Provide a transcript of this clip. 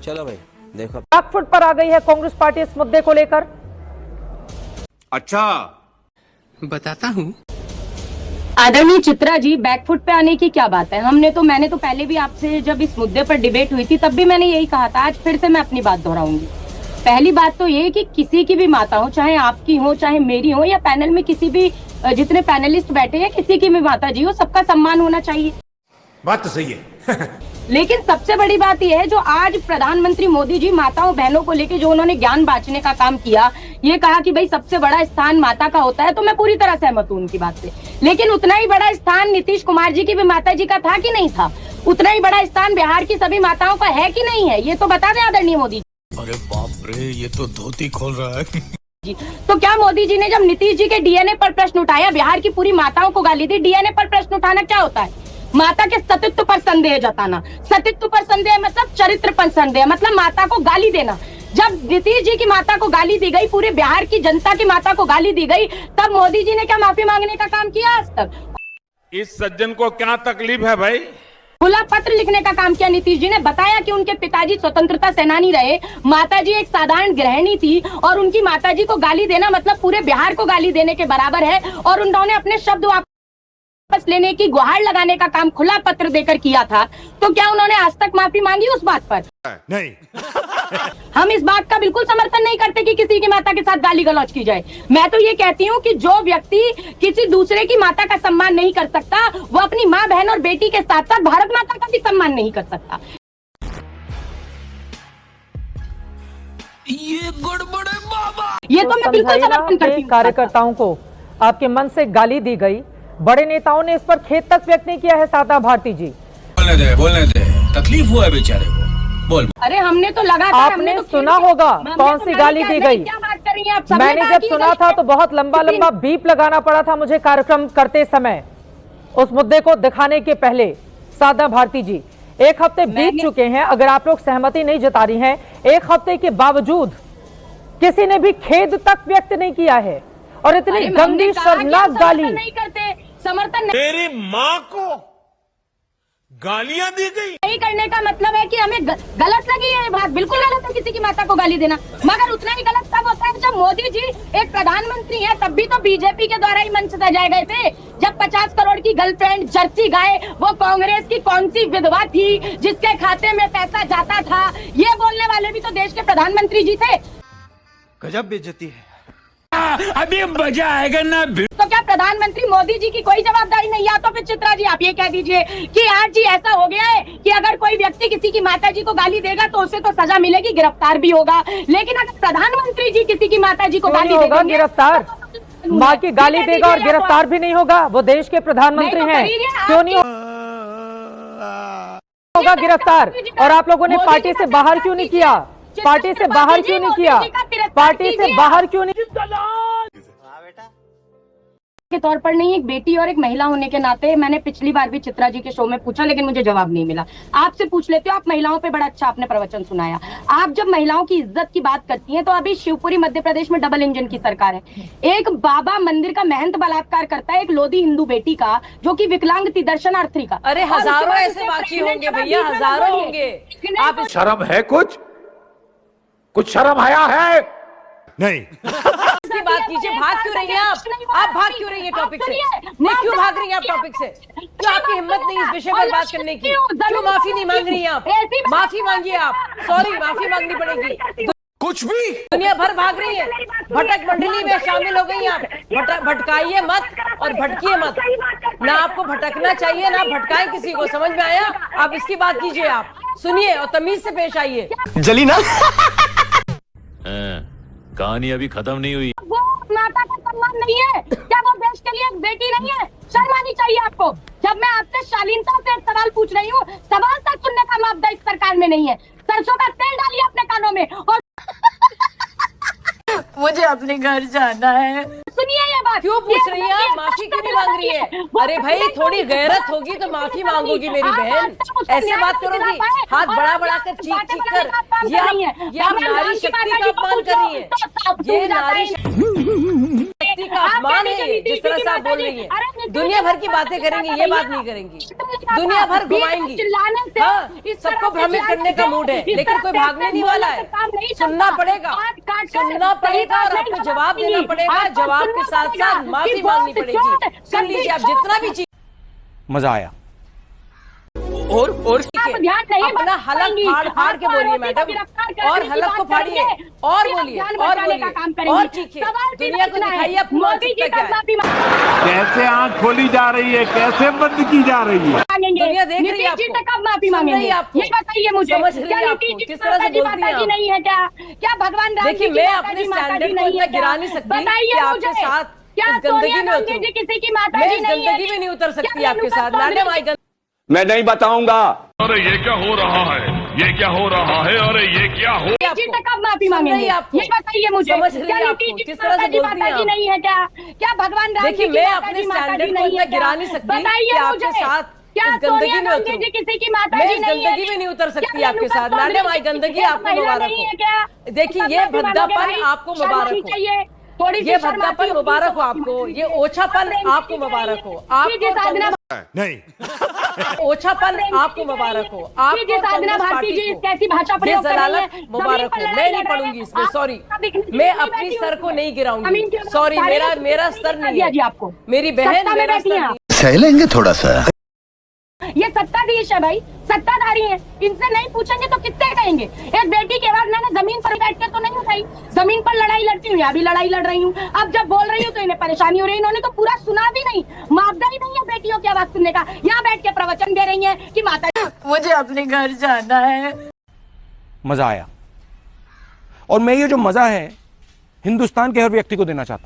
चलो भाई देखो। बैकफुट पर आ गई है कांग्रेस पार्टी इस मुद्दे को लेकर। अच्छा बताता हूँ। आदरणीय चित्रा जी, बैकफुट पे आने की क्या बात है? मैंने तो पहले भी आपसे जब इस मुद्दे पर डिबेट हुई थी तब भी मैंने यही कहा था, आज फिर से मैं अपनी बात दोहराऊंगी। पहली बात तो ये कि किसी की भी माता हो, चाहे आपकी हो चाहे मेरी हो या पैनल में किसी भी जितने पैनलिस्ट बैठे हैं किसी की भी माता जी हो, सबका सम्मान होना चाहिए। बात तो सही है। लेकिन सबसे बड़ी बात यह है जो आज प्रधानमंत्री मोदी जी माताओं बहनों को लेके जो उन्होंने ज्ञान बांटने का काम किया, ये कहा कि भाई सबसे बड़ा स्थान माता का होता है, तो मैं पूरी तरह सहमत हूँ उनकी बात से। लेकिन उतना ही बड़ा स्थान नीतीश कुमार जी की भी माता जी का था कि नहीं था? उतना ही बड़ा स्थान बिहार की सभी माताओं का है कि नहीं है? ये तो बता दें आदरणीय मोदी। अरे बाप रे, ये तो धोती खोल रहा है। तो क्या मोदी जी ने जब नीतीश जी के डीएनए पर प्रश्न उठाया, बिहार की पूरी माताओं को गाली दी? डीएनए पर प्रश्न उठाना क्या होता है? माता के सतीत्व पर संदेह जताना। सतीत्व पर संदेह मतलब चरित्र पर संदेह, मतलब माता को गाली देना। जब नीतीश जी की माता को गाली दी गई, पूरे बिहार की जनता की माता को गाली दी गई, तब मोदी जी ने क्या माफी मांगने का काम किया आज तक? इस सज्जन को क्या तकलीफ है भाई? खुला पत्र लिखने का काम किया नीतीश जी ने। बताया कि उनके पिताजी स्वतंत्रता सेनानी रहे, माताजी एक साधारण गृहिणी थी और उनकी माताजी को गाली देना मतलब पूरे बिहार को गाली देने के बराबर है। और उन्होंने अपने शब्द वापस लेने की गुहार लगाने का काम खुला पत्र देकर किया था। तो क्या उन्होंने आज तक माफी मांगी उस बात पर? नहीं। हम इस बात का बिल्कुल समर्थन नहीं करते कि किसी की माता के साथ गाली गलौज की जाए। मैं तो ये कहती हूँ कि जो व्यक्ति किसी दूसरे की माता का सम्मान नहीं कर सकता, वो अपनी माँ बहन और बेटी के साथ साथ भारत माता का भी सम्मान नहीं कर सकता। ये गड़बड़ है बाबा। ये तो मैं बिल्कुल समर्थन करती हूँ। कार्यकर्ताओं को आपके मन से गाली दी गई, बड़े नेताओं ने इस पर खेद तक व्यक्त नहीं किया है। सादा भारती जी, बोलने दे, तकलीफ हुआ है बेचारे को। बोल। अरे हमने तो लगातार आपने सुना होगा कौन सी गाली दी गई। क्या बात कर रही हैं आप? मैंने जब सुना था तो बहुत लंबा लंबा बीप लगाना पड़ा था मुझे कार्यक्रम करते समय, उस मुद्दे को दिखाने के पहले। सादा भारती जी, 1 हफ्ते बीत चुके हैं, अगर आप लोग सहमति नहीं जता रही हैं, 1 हफ्ते के बावजूद किसी ने भी खेद तक व्यक्त नहीं किया है और इतनी गंदी शर्मनाक गाली नहीं करते, समर्थन तेरी माँ को गालियां दी गई। नहीं करने का मतलब है कि हमें गलत लगी है बात। बिल्कुल गलत है किसी की माता को गाली देना, मगर उतना ही गलत तब होता है जब मोदी जी एक प्रधानमंत्री हैं। तब भी तो बीजेपी के द्वारा ही मंच सजाए गए थे। जब 50 करोड़ की गर्लफ्रेंड जर्सी गाय, वो कांग्रेस की कौन सी विधवा थी जिसके खाते में पैसा जाता था, ये बोलने वाले भी तो देश के प्रधानमंत्री जी थे। गजब बेइज्जती है। अभी मजा आएगा ना। तो क्या प्रधानमंत्री मोदी जी की कोई जवाबदारी नहीं? या तो फिर चित्रा जी आप ये कह दीजिए कि आज जी ऐसा हो गया है कि अगर कोई व्यक्ति किसी की माता जी को गाली देगा तो उसे तो सजा मिलेगी, गिरफ्तार भी होगा। लेकिन अगर प्रधानमंत्री जी किसी की माता जी को गाली देगा, गिरफ्तार माँ की गाली देगा और गिरफ्तार भी नहीं होगा? वो देश के प्रधानमंत्री हैं, क्यों नहीं होगा गिरफ्तार? और आप लोगों ने पार्टी से बाहर क्यों नहीं किया? पार्टी से बाहर क्यों नहीं किया? पार्टी से बाहर क्यों नहीं? के तौर पर नहीं, एक बेटी और एक महिला होने के नाते मैंने पिछली बार भी चित्रा जी के शो में पूछा लेकिन मुझे जवाब नहीं मिला। आपसे पूछ लेते हो, आप महिलाओं पे बड़ा अच्छा आपने प्रवचन सुनाया। आप जब महिलाओं की इज्जत की बात करती हैं तो अभी शिवपुरी मध्य प्रदेश में डबल इंजन की सरकार है। एक बाबा मंदिर का महंत बलात्कार करता है एक लोधी हिंदू बेटी का जो कि विकलांग थी, दर्शनार्थी का। अरे हजारों ऐसे वाकई होंगे भैया, हजारों होंगे। आप शर्म है? कुछ शर्म आया है? नहीं। इसकी बात कीजिए, भाग क्यों रही हैं आप भाग क्यों रही हैं टॉपिक से? नहीं, क्यों भाग रही हैं आप टॉपिक से? क्यों आपकी हिम्मत नहीं इस विषय पर बात करने की? क्यों माफी नहीं मांग रही हैं आप? माफी मांगिए आप, सॉरी माफी मांगनी पड़ेगी। कुछ भी दुनिया भर भाग रही है, भटक मंडली में शामिल हो गई आप। भटकाइए मत और भटकिए मत। ना आपको भटकना चाहिए ना भटकाएं किसी को, समझ में आया? आप इसकी बात कीजिए, आप सुनिए और तमीज से पेश आइए। जली ना। कहानी अभी खत्म नहीं हुई। वो माता का सम्मान नहीं है क्या? वो देश के लिए एक बेटी नहीं है? शर्म आनी चाहिए आपको। जब मैं आपसे शालीनता से एक सवाल पूछ रही हूँ, सवाल तक सुनने का मापदंड इस सरकार में नहीं है। सरसों का तेल डालिए अपने कानों में और मुझे अपने घर जाना है। सुनिए ये बात। क्यों पूछ रही हैं आप? माफी क्यों नहीं मांग रही है? अरे भाई थोड़ी गैरत होगी तो माफी मांगोगी मेरी बहन। ऐसे बात करोगी, हाथ बड़ा बड़ा कर चीख कर, ये आप नारी शक्ति का अपमान कर रही है। ये नारी शक्ति का अपमान है जिस तरह से आप बोल रही है। दुनिया भर की बातें करेंगी, ये बात नहीं करेंगी, दुनिया भर घुमाएंगी। हाँ, सबको भ्रमित करने का मूड है, लेकिन कोई भागने नहीं वाला है। सुनना पड़ेगा, सुनना पड़ेगा और आपको जवाब देना पड़ेगा। जवाब के साथ साथ माफी मांगनी पड़ेगी। सुन लीजिए, आप जितना भी चीज मजा आया। और अपना हलक फाड़ फाड़ के बोलिए मैडम, और हलक को फाड़िए और बोलिए और बोलिए और चीखिए, दुनिया को दिखाइए आप मानसिकता क्या है। कैसे आंख खोली जा रही है, कैसे बंद की जा रही है। दुनिया देख रही है आपको, कब माफी मांगेंगे आपको, ये बताइए मुझे। समझ रही है आपको, किस तरह से बोलती हैं आप। नहीं है क्या भगवान राम? देखिए, मैं अपने स्टैंडर्ड को इतना गिरा नहीं सकती कि आपके साथ इस गंदगी में उतरूं। किसी की माता मैं इस गंदगी में नहीं उतर सकती आपके साथ मैडम। आई मैं नहीं बताऊंगा। अरे ये क्या हो रहा है, ये क्या हो रहा है, अरे ये क्या हो। कब माफी मांगेंगे आपको, ये बताइए मुझे। समझ रही है आपको, किस तरह से बोलती हैं आप। नहीं है क्या भगवान राम? देखिए, मैं अपने स्टैंडर्ड को इतना गिरा नहीं सकती कि आपके साथ इस गंदगी में उतरूं। किसी की माता मैं इस गंदगी में नहीं उतर सकती आपके साथ मैडम। आई गंदगी आपको मुबारक हो। देखिए, ये भद्दापन आपको मुबारक हो, ये भद्दापन मुबारक हो आपको, ये ओछापन आपको मुबारक हो। आपको नहीं ओछापन आपको मुबारक हो। आपको साधना भारती जी कैसी भाषा प्रयोग कर रही है, मुबारक हो। मैं नहीं पढ़ूंगी इसमें, सॉरी, मैं अपनी सर को नहीं गिराऊंगी, सॉरी, मेरा स्तर नहीं है आपको। मेरी बहन, मेरा स्तर नहीं। सह लेंगे थोड़ा सा। ये सत्ताधीश है भाई, सत्ताधारी है, इनसे नहीं पूछेंगे तो किससे कहेंगे। एक बेटी की आवाज मैंने जमीन पर बैठ के तो नहीं उठाई, जमीन पर लड़ाई लड़ती हूँ, यहाँ भी लड़ाई लड़ रही हूँ। अब जब बोल रही हूँ तो इन्हें परेशानी हो रही है। इन्होंने तो पूरा सुना भी नहीं, मापदंड ही नहीं है बेटियों की आवाज सुनने का। यहाँ बैठ के प्रवचन दे रही है कि माता मुझे अपने घर जाना है। मजा आया, और मैं ये जो मजा है हिंदुस्तान के हर व्यक्ति को देना चाहता हूं।